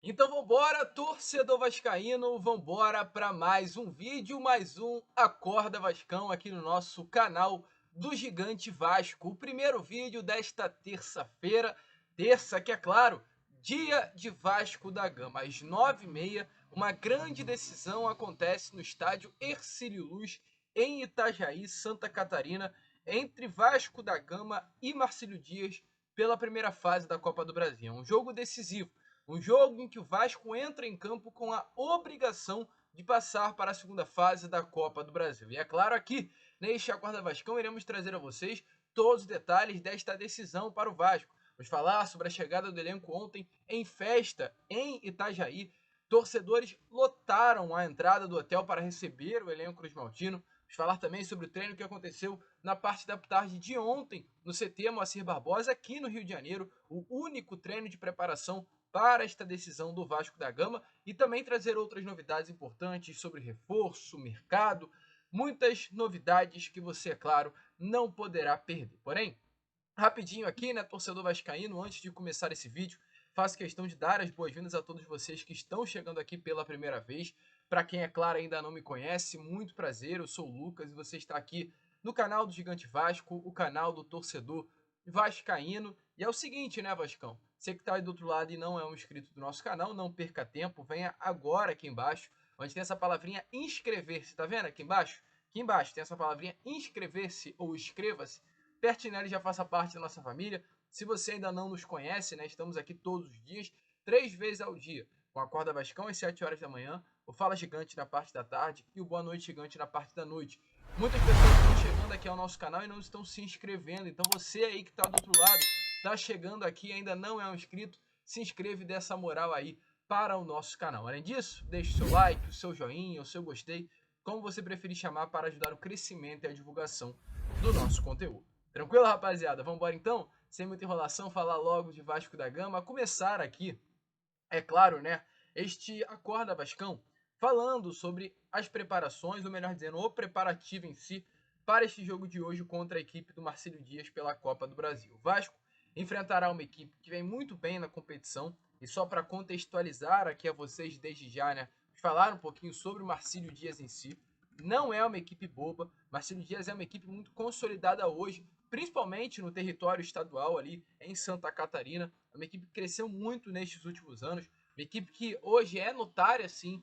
Então vambora, torcedor vascaíno, vambora para mais um vídeo, mais um Acorda Vascão aqui no nosso canal do Gigante Vasco. O primeiro vídeo desta terça-feira, terça que é claro, dia de Vasco da Gama, às 9h30, uma grande decisão acontece no estádio Hercílio Luz, em Itajaí, Santa Catarina, entre Vasco da Gama e Marcílio Dias pela primeira fase da Copa do Brasil. Um jogo decisivo. Um jogo em que o Vasco entra em campo com a obrigação de passar para a segunda fase da Copa do Brasil. E é claro, aqui neste Acorda Vascão iremos trazer a vocês todos os detalhes desta decisão para o Vasco. Vamos falar sobre a chegada do elenco ontem em festa em Itajaí. Torcedores lotaram a entrada do hotel para receber o elenco cruzmaltino. Vamos falar também sobre o treino que aconteceu na parte da tarde de ontem no CT Moacir Barbosa, aqui no Rio de Janeiro, o único treino de preparação para esta decisão do Vasco da Gama e também trazer outras novidades importantes sobre reforço, mercado, muitas novidades que você, é claro, não poderá perder. Porém, rapidinho aqui, né, torcedor vascaíno, antes de começar esse vídeo, faço questão de dar as boas-vindas a todos vocês que estão chegando aqui pela primeira vez. Para quem, é claro, ainda não me conhece, muito prazer, eu sou o Lucas e você está aqui no canal do Gigante Vasco, o canal do torcedor vascaíno. E é o seguinte, né, Vascão? Você que está aí do outro lado e não é um inscrito do nosso canal, não perca tempo, venha agora aqui embaixo, onde tem essa palavrinha inscrever-se, tá vendo aqui embaixo? Aqui embaixo tem essa palavrinha inscrever-se ou inscreva-se. Aperte nela e já faça parte da nossa família. Se você ainda não nos conhece, né, estamos aqui todos os dias, 3 vezes ao dia, com a Acorda Vascão às 7 horas da manhã, o Fala Gigante na parte da tarde e o Boa Noite Gigante na parte da noite. Muitas pessoas estão chegando aqui ao nosso canal e não estão se inscrevendo, então você aí que está do outro lado, está chegando aqui e ainda não é um inscrito, se inscreve dessa moral aí para o nosso canal. Além disso, deixe o seu like, o seu joinha, o seu gostei, como você preferir chamar, para ajudar o crescimento e a divulgação do nosso conteúdo. Tranquilo, rapaziada? Vamos embora então? Sem muita enrolação, falar logo de Vasco da Gama. Começar aqui, é claro, né? Este Acorda Vascão, falando sobre as preparações, ou melhor dizendo, o preparativo em si, para este jogo de hoje contra a equipe do Marcílio Dias pela Copa do Brasil. O Vasco enfrentará uma equipe que vem muito bem na competição, e só para contextualizar aqui a vocês desde já, né? Falar um pouquinho sobre o Marcílio Dias em si. Não é uma equipe boba. Marcílio Dias é uma equipe muito consolidada hoje, principalmente no território estadual ali em Santa Catarina. É uma equipe que cresceu muito nestes últimos anos. Uma equipe que hoje é notária, sim,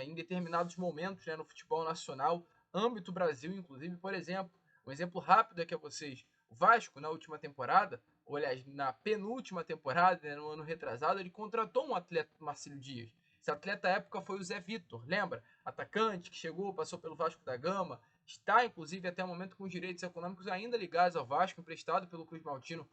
em determinados momentos, né, no futebol nacional, âmbito Brasil, inclusive. Por exemplo, um exemplo rápido aqui a vocês. O Vasco, na última temporada, ou aliás, na penúltima temporada, né, no ano retrasado, ele contratou um atleta, Marcílio Dias. Esse atleta à época foi o Zé Vitor, lembra? Atacante que chegou, passou pelo Vasco da Gama, está inclusive até o momento com os direitos econômicos ainda ligados ao Vasco, emprestado pelo Cruz Maltino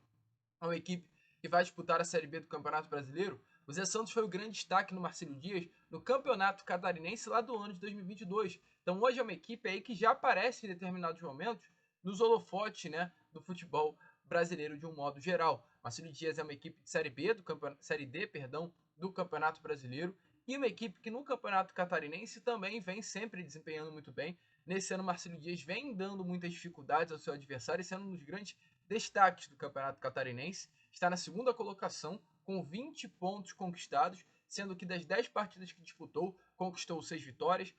a uma equipe que vai disputar a Série B do Campeonato Brasileiro. O Zé Santos foi o grande destaque no Marcílio Dias no Campeonato Catarinense lá do ano de 2022. Então hoje é uma equipe aí que já aparece em determinados momentos nos holofotes, né, do futebol brasileiro de um modo geral. Marcílio Dias é uma equipe de Série B do Série D, perdão, do Campeonato Brasileiro e uma equipe que no Campeonato Catarinense também vem sempre desempenhando muito bem. Nesse ano, Marcílio Dias vem dando muitas dificuldades ao seu adversário, sendo um dos grandes destaques do Campeonato Catarinense. Está na segunda colocação, com 20 pontos conquistados, sendo que das 10 partidas que disputou, conquistou 6 vitórias,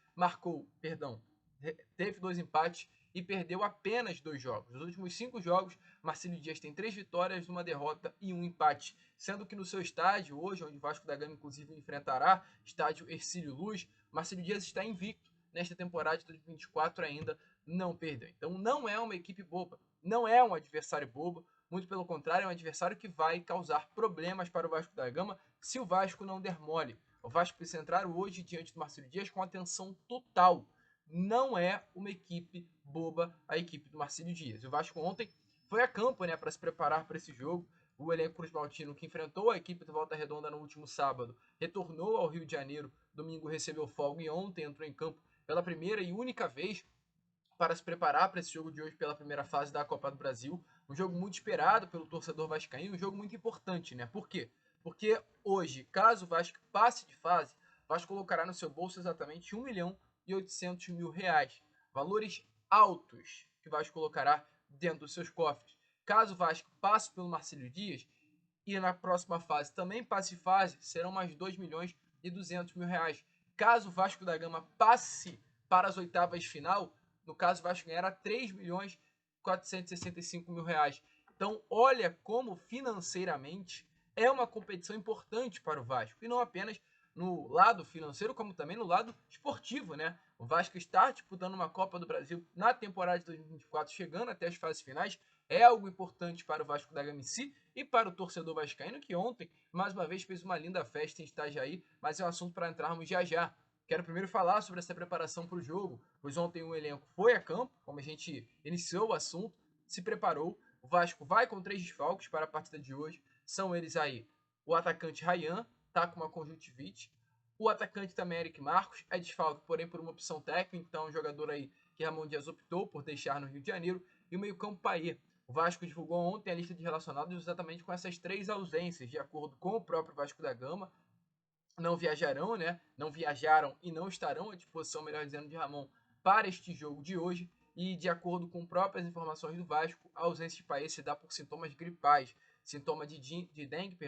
teve 2 empates e perdeu apenas 2 jogos. Nos últimos 5 jogos, Marcílio Dias tem 3 vitórias, 1 derrota e 1 empate, sendo que no seu estádio, hoje, onde o Vasco da Gama inclusive enfrentará, estádio Hercílio Luz, Marcílio Dias está invicto nesta temporada de 2024, ainda não perdeu. Então não é uma equipe boba, não é um adversário bobo, muito pelo contrário, é um adversário que vai causar problemas para o Vasco da Gama se o Vasco não der mole. O Vasco precisa entrar hoje diante do Marcílio Dias com atenção total. Não é uma equipe boba a equipe do Marcílio Dias. O Vasco ontem foi a campo, né, para se preparar para esse jogo. O elenco Cruz Maltino, que enfrentou a equipe do Volta Redonda no último sábado, retornou ao Rio de Janeiro. Domingo recebeu folga e ontem entrou em campo pela primeira e única vez para se preparar para esse jogo de hoje pela primeira fase da Copa do Brasil. Um jogo muito esperado pelo torcedor vascaíno, um jogo muito importante, né? Por quê? Porque hoje, caso o Vasco passe de fase, o Vasco colocará no seu bolso exatamente 1.800.000 reais. Valores altos que o Vasco colocará dentro dos seus cofres. Caso o Vasco passe pelo Marcílio Dias, e na próxima fase também passe fase, serão mais 2.200.000 reais. Caso o Vasco da Gama passe para as oitavas de final, no caso o Vasco ganhará 3.465.000 reais. Então olha como financeiramente é uma competição importante para o Vasco, e não apenas no lado financeiro, como também no lado esportivo, né? O Vasco está disputando uma Copa do Brasil na temporada de 2024, chegando até as fases finais, é algo importante para o Vasco da Gama em si e para o torcedor vascaíno, que ontem, mais uma vez, fez uma linda festa em Itajaí, mas é um assunto para entrarmos já já. Quero primeiro falar sobre essa preparação para o jogo, pois ontem o elenco foi a campo, como a gente iniciou o assunto, se preparou. O Vasco vai com 3 desfalques para a partida de hoje. São eles aí: o atacante Ryan, tá com uma conjuntivite. O atacante também, Eric Marcos, é desfalque, porém por uma opção técnica, então é um jogador aí que Ramon Dias optou por deixar no Rio de Janeiro. E o meio-campo Payet. O Vasco divulgou ontem a lista de relacionados exatamente com essas 3 ausências, de acordo com o próprio Vasco da Gama. Não viajarão, né? Não viajaram e não estarão à disposição, melhor dizendo, de Ramon para este jogo de hoje. E de acordo com próprias informações do Vasco, a ausência de Payet se dá por sintomas gripais, sintoma de dengue,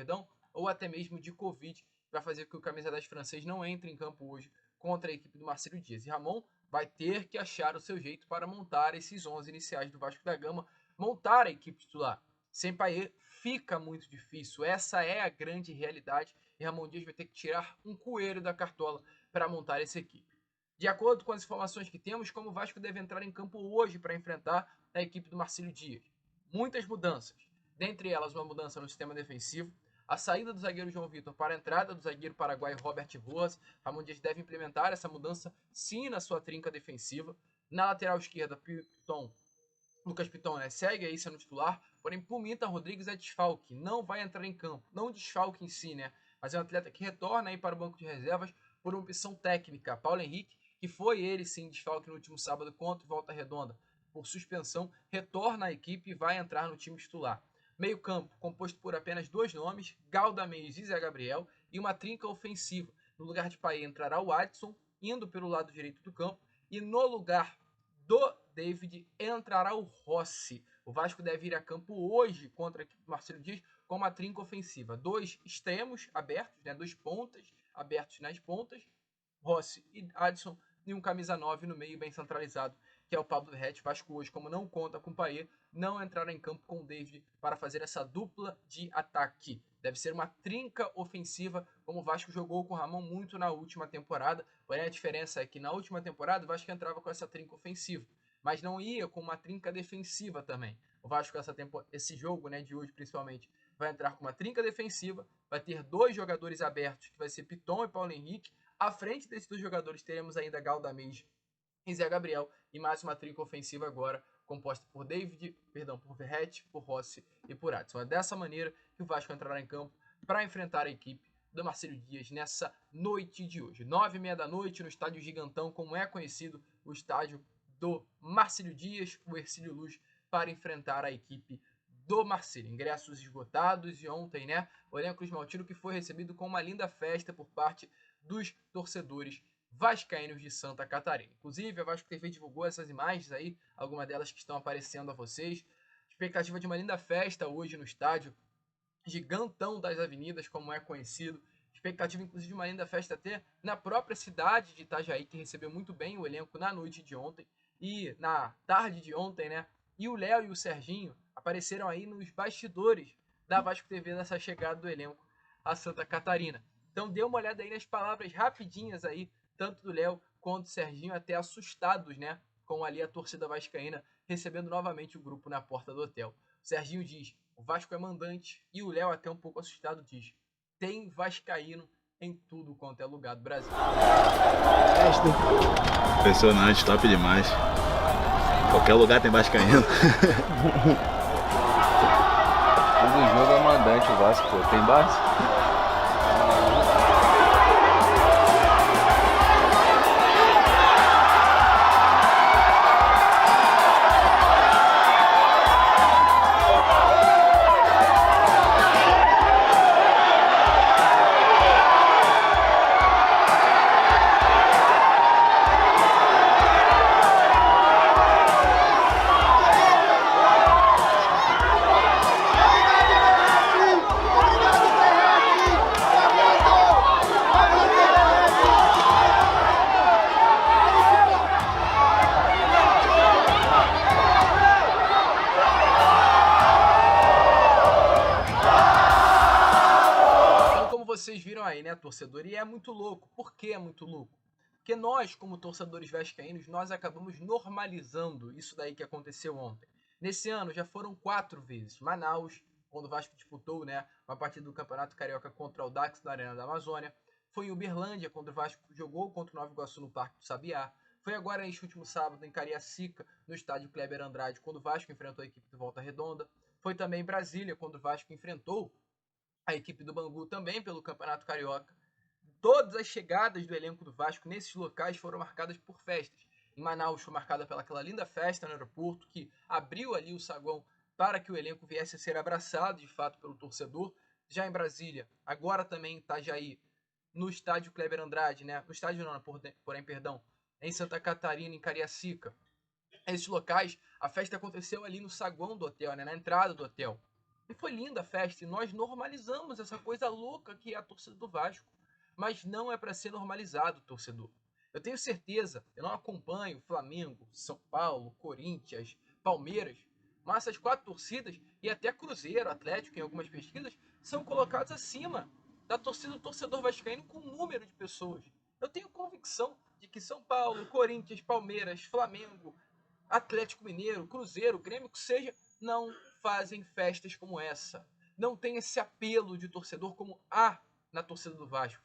ou até mesmo de Covid, vai fazer com que o camisa 10 francês não entre em campo hoje contra a equipe do Marcelo Dias. E Ramon vai ter que achar o seu jeito para montar esses 11 iniciais do Vasco da Gama, montar a equipe titular. Sem Payet fica muito difícil, essa é a grande realidade, e Ramon Dias vai ter que tirar um coelho da cartola para montar essa equipe. De acordo com as informações que temos, como o Vasco deve entrar em campo hoje para enfrentar a equipe do Marcelo Dias. Muitas mudanças, dentre elas uma mudança no sistema defensivo, a saída do zagueiro João Vitor para a entrada do zagueiro paraguaio Robert Rojas. Ramon Dias deve implementar essa mudança sim na sua trinca defensiva. Na lateral esquerda, Lucas Piton, né, segue aí sendo titular, porém Pumita Rodrigues é desfalque, não vai entrar em campo, não desfalque em si, né, mas é um atleta que retorna aí para o banco de reservas por uma opção técnica. Paulo Henrique, que foi ele sim desfalque no último sábado contra o Volta Redonda, por suspensão, retorna à equipe e vai entrar no time titular. Meio campo, composto por apenas 2 nomes, Galdamez e Zé Gabriel, e uma trinca ofensiva. No lugar de Payet entrará o Adson, indo pelo lado direito do campo, e no lugar do David entrará o Rossi. O Vasco deve ir a campo hoje contra a equipe do Marcelo Dias com uma trinca ofensiva. 2 extremos abertos, né, 2 pontas abertos nas pontas, Rossi e Adson, e um camisa 9 no meio bem centralizado, que é o Pablo Verret. Vasco hoje, como não conta com o Payet, não entrará em campo com o David para fazer essa dupla de ataque. Deve ser uma trinca ofensiva, como o Vasco jogou com o Ramon muito na última temporada. Porém, a diferença é que na última temporada o Vasco entrava com essa trinca ofensiva, mas não ia com uma trinca defensiva também. O Vasco, esse jogo, né, de hoje principalmente, vai entrar com uma trinca defensiva, vai ter 2 jogadores abertos, que vai ser Piton e Paulo Henrique. À frente desses 2 jogadores teremos ainda Galdamez e Zé Gabriel, e mais uma trinca ofensiva agora, composta por por Verret, por Rossi e por Adson. É dessa maneira que o Vasco entrará em campo para enfrentar a equipe do Marcelo Dias nessa noite de hoje. 9h30 da noite, no Estádio Gigantão, como é conhecido, o estádio do Marcelo Dias, o Hercílio Luz, para enfrentar a equipe do Marcelo. Ingressos esgotados, e ontem, né, o elenco esmaltino que foi recebido com uma linda festa por parte dos torcedores vascaínos de Santa Catarina. Inclusive, a Vasco TV divulgou essas imagens aí, algumas delas que estão aparecendo a vocês. Expectativa de uma linda festa hoje no estádio Gigantão das Avenidas, como é conhecido. Expectativa, inclusive, de uma linda festa até na própria cidade de Itajaí, que recebeu muito bem o elenco na noite de ontem e na tarde de ontem, né? E o Léo e o Serginho apareceram aí nos bastidores da Vasco TV nessa chegada do elenco a Santa Catarina. Então dê uma olhada aí nas palavras rapidinhas aí, tanto do Léo quanto do Serginho, até assustados, né? Com ali a torcida vascaína recebendo novamente o grupo na porta do hotel. O Serginho diz: o Vasco é mandante, e o Léo, até um pouco assustado, diz: tem vascaíno em tudo quanto é lugar do Brasil. Impressionante, top demais. Qualquer lugar tem vascaíno. Todo jogo é mandante o Vasco, pô. Tem base? problema aí, né, torcedor? E é muito louco. Por que é muito louco? Porque nós, como torcedores vascaínos, nós acabamos normalizando isso daí que aconteceu ontem. Nesse ano já foram 4 vezes. Manaus, quando o Vasco disputou, né, uma partida do Campeonato Carioca contra o Audax na Arena da Amazônia. Foi em Uberlândia, quando o Vasco jogou contra o Nova Iguaçu no Parque do Sabiá. Foi agora neste último sábado em Cariacica, no estádio Kleber Andrade, quando o Vasco enfrentou a equipe do Volta Redonda. Foi também em Brasília, quando o Vasco enfrentou a equipe do Bangu também pelo Campeonato Carioca. Todas as chegadas do elenco do Vasco nesses locais foram marcadas por festas. Em Manaus foi marcada pelaquela linda festa no aeroporto, que abriu ali o saguão para que o elenco viesse a ser abraçado de fato pelo torcedor. Já em Brasília, agora também em Itajaí, no estádio Kleber Andrade, né? No estádio não, porém, perdão, em Santa Catarina, em Cariacica. Esses locais, a festa aconteceu ali no saguão do hotel, né? Na entrada do hotel. E foi linda a festa, e nós normalizamos essa coisa louca que é a torcida do Vasco. Mas não é para ser normalizado, torcedor. Eu tenho certeza, eu não acompanho Flamengo, São Paulo, Corinthians, Palmeiras, mas essas 4 torcidas, e até Cruzeiro, Atlético, em algumas pesquisas, são colocados acima da torcida do torcedor vascaíno com número de pessoas. Eu tenho convicção de que São Paulo, Corinthians, Palmeiras, Flamengo, Atlético Mineiro, Cruzeiro, Grêmio, que seja, não fazem festas como essa. Não tem esse apelo de torcedor como há na torcida do Vasco.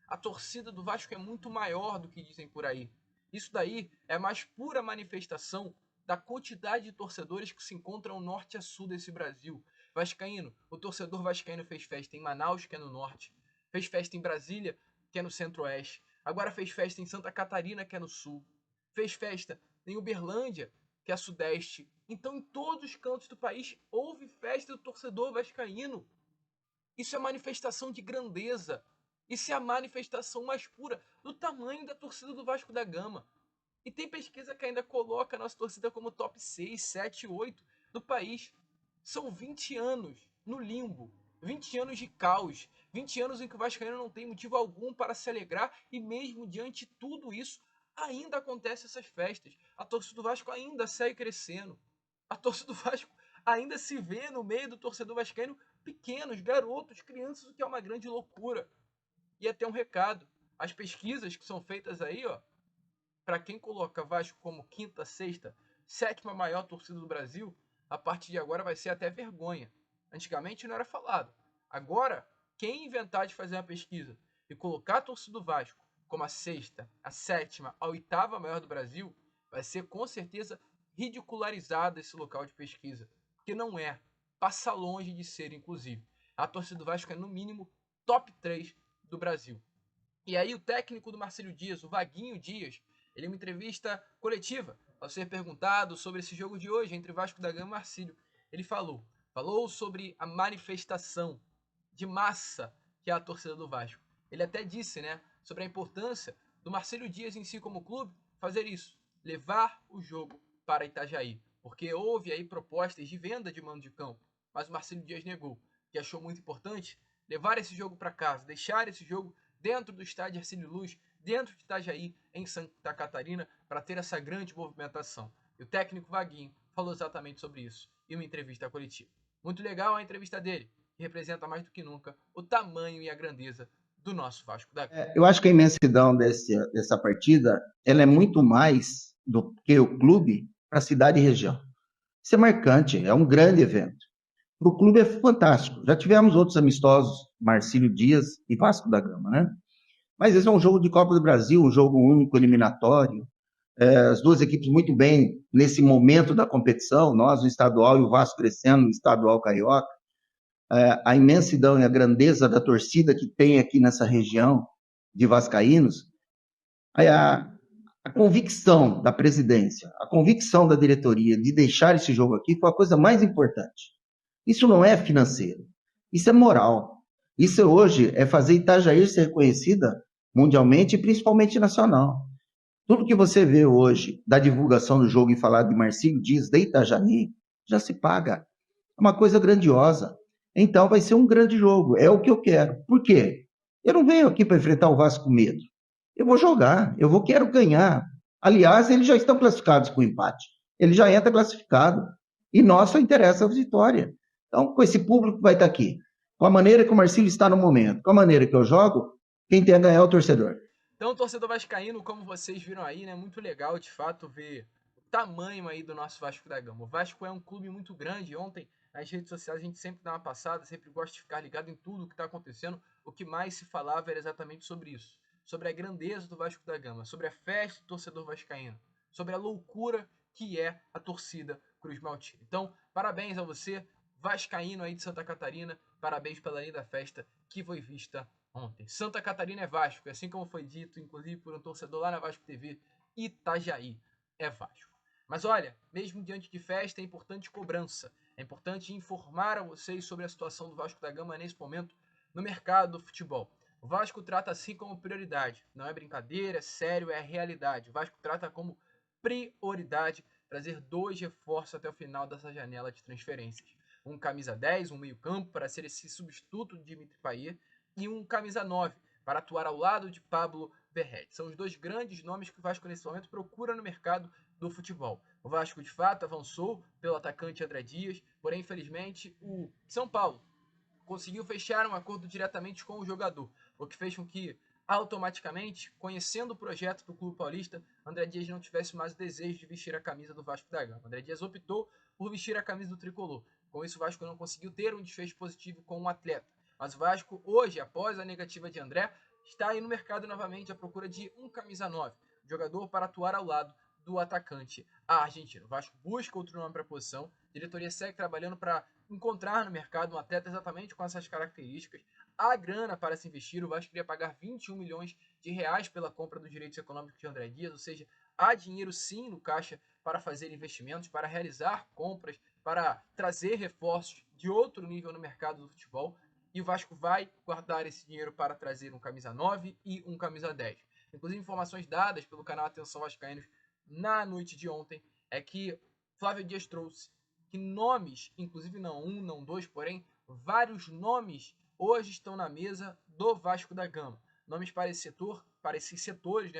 A torcida do Vasco é muito maior do que dizem por aí. Isso daí é a mais pura manifestação da quantidade de torcedores que se encontram norte a sul desse Brasil. Vascaíno, o torcedor vascaíno fez festa em Manaus, que é no norte, fez festa em Brasília, que é no centro-oeste, agora fez festa em Santa Catarina, que é no sul, fez festa em Uberlândia, que é sudeste. Então, em todos os cantos do país, houve festa do torcedor vascaíno. Isso é manifestação de grandeza. Isso é a manifestação mais pura do tamanho da torcida do Vasco da Gama. E tem pesquisa que ainda coloca a nossa torcida como top 6, 7, 8 do país. São 20 anos no limbo, 20 anos de caos, 20 anos em que o vascaíno não tem motivo algum para se alegrar e mesmo diante de tudo isso, ainda acontecem essas festas. A torcida do Vasco ainda segue crescendo. A torcida do Vasco ainda se vê no meio do torcedor vascaíno pequenos, garotos, crianças, o que é uma grande loucura. E até um recado, as pesquisas que são feitas aí, ó, para quem coloca Vasco como quinta, sexta, sétima maior torcida do Brasil, a partir de agora vai ser até vergonha. Antigamente não era falado. Agora, quem inventar de fazer uma pesquisa e colocar a torcida do Vasco como a sexta, a sétima, a oitava maior do Brasil, vai ser com certeza ridicularizado esse local de pesquisa. Porque não é. Passa longe de ser, inclusive. A torcida do Vasco é, no mínimo, top 3 do Brasil. E aí o técnico do Marcílio Dias, o Vaguinho Dias, ele em uma entrevista coletiva, ao ser perguntado sobre esse jogo de hoje entre Vasco da Gama e Marcílio, ele falou sobre a manifestação de massa que é a torcida do Vasco. Ele até disse, né, sobre a importância do Marcílio Dias em si como clube fazer isso, levar o jogo para Itajaí, porque houve aí propostas de venda de mando de campo, mas o Marcílio Dias negou, que achou muito importante levar esse jogo para casa, deixar esse jogo dentro do estádio Hercílio Luz, dentro de Itajaí, em Santa Catarina, para ter essa grande movimentação. E o técnico Vaguinho falou exatamente sobre isso em uma entrevista coletiva. Muito legal a entrevista dele, que representa mais do que nunca o tamanho e a grandeza do nosso Vasco da Gama. Eu acho que a imensidão dessa partida ela é muito mais do que o clube para a cidade e região. Isso é marcante, é um grande evento. Para o clube é fantástico. Já tivemos outros amistosos, Marcílio Dias e Vasco da Gama, né? Mas esse é um jogo de Copa do Brasil, um jogo único, eliminatório. As duas equipes muito bem nesse momento da competição, nós no estadual e o Vasco crescendo no estadual carioca. A imensidão e a grandeza da torcida que tem aqui nessa região de vascaínos, a convicção da presidência, a convicção da diretoria de deixar esse jogo aqui foi a coisa mais importante. Isso não é financeiro, isso é moral. Isso hoje é fazer Itajaí ser reconhecida mundialmente e principalmente nacional. Tudo que você vê hoje da divulgação do jogo e falar de Marcílio Dias de Itajaí, já se paga. É uma coisa grandiosa. Então vai ser um grande jogo, é o que eu quero. Por quê? Eu não venho aqui para enfrentar o Vasco com medo. Eu vou jogar, quero ganhar. Aliás, eles já estão classificados com empate. Ele já entra classificado. E nós só interessa a vitória. Então, com esse público que vai estar aqui, Com a maneira que o Marcílio está no momento, com a maneira que eu jogo, quem tem a ganhar é o torcedor. Então, torcedor vascaíno, como vocês viram aí, né, muito legal de fato ver o tamanho aí do nosso Vasco da Gama. O Vasco é um clube muito grande. Ontem, nas redes sociais, a gente sempre dá uma passada, sempre gosta de ficar ligado em tudo o que está acontecendo. O que mais se falava era exatamente sobre isso, sobre a grandeza do Vasco da Gama, sobre a festa do torcedor vascaíno, sobre a loucura que é a torcida Cruz Maltina. Então, parabéns a você, vascaíno aí de Santa Catarina, parabéns pela linda festa que foi vista ontem. Santa Catarina é Vasco, assim como foi dito, inclusive por um torcedor lá na Vasco TV, Itajaí é Vasco. Mas olha, mesmo diante de festa, é importante cobrança. É importante informar a vocês sobre a situação do Vasco da Gama nesse momento no mercado do futebol. O Vasco trata assim como prioridade. Não é brincadeira, é sério, é realidade. O Vasco trata como prioridade trazer 2 reforços até o final dessa janela de transferências. Um camisa 10, um meio-campo para ser esse substituto de Dimitri Payet, e um camisa 9 para atuar ao lado de Pablo Verrete. São os 2 grandes nomes que o Vasco nesse momento procura no mercado do futebol. O Vasco de fato avançou pelo atacante André Dias, porém infelizmente o São Paulo conseguiu fechar um acordo diretamente com o jogador, o que fez com que automaticamente, conhecendo o projeto do Clube Paulista, André Dias não tivesse mais o desejo de vestir a camisa do Vasco da Gama. André Dias optou por vestir a camisa do tricolor. Com isso, o Vasco não conseguiu ter um desfecho positivo com o atleta. Mas o Vasco, hoje, após a negativa de André, está aí no mercado novamente à procura de um camisa 9, jogador para atuar ao lado do atacante argentino. O Vasco busca outro nome para a posição, a diretoria segue trabalhando para encontrar no mercado um atleta exatamente com essas características. Há grana para se investir, o Vasco queria pagar 21 milhões de reais pela compra dos direitos econômicos de André Dias, ou seja, há dinheiro sim no caixa para fazer investimentos, para realizar compras, para trazer reforços de outro nível no mercado do futebol. E o Vasco vai guardar esse dinheiro para trazer um camisa 9 e um camisa 10. Inclusive, informações dadas pelo canal Atenção Vascaínos na noite de ontem é que Flávio Dias trouxe que nomes, inclusive não um, não dois, porém vários nomes hoje estão na mesa do Vasco da Gama. Nomes para esses setores,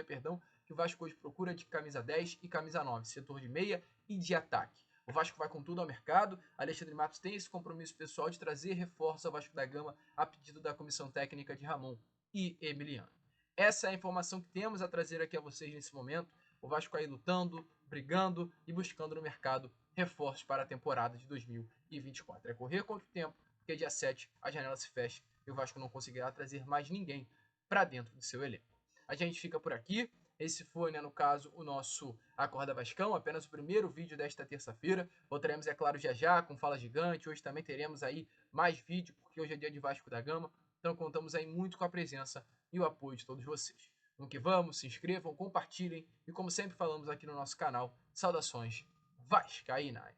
que o Vasco hoje procura de camisa 10 e camisa 9, setor de meia e de ataque. O Vasco vai com tudo ao mercado. Alexandre Matos tem esse compromisso pessoal de trazer reforço ao Vasco da Gama a pedido da comissão técnica de Ramon e Emiliano. Essa é a informação que temos a trazer aqui a vocês nesse momento. O Vasco aí lutando, brigando e buscando no mercado reforços para a temporada de 2024. É correr contra o tempo, porque dia 7 a janela se fecha e o Vasco não conseguirá trazer mais ninguém para dentro do seu elenco. A gente fica por aqui. Esse foi, no caso, o nosso Acorda Vascão, apenas o primeiro vídeo desta terça-feira. Voltaremos, é claro, já com Fala Gigante. Hoje também teremos aí mais vídeo, porque hoje é dia de Vasco da Gama. Então contamos aí muito com a presença e o apoio de todos vocês. Vamos que vamos, se inscrevam, compartilhem e, como sempre falamos aqui no nosso canal, saudações vascaínas.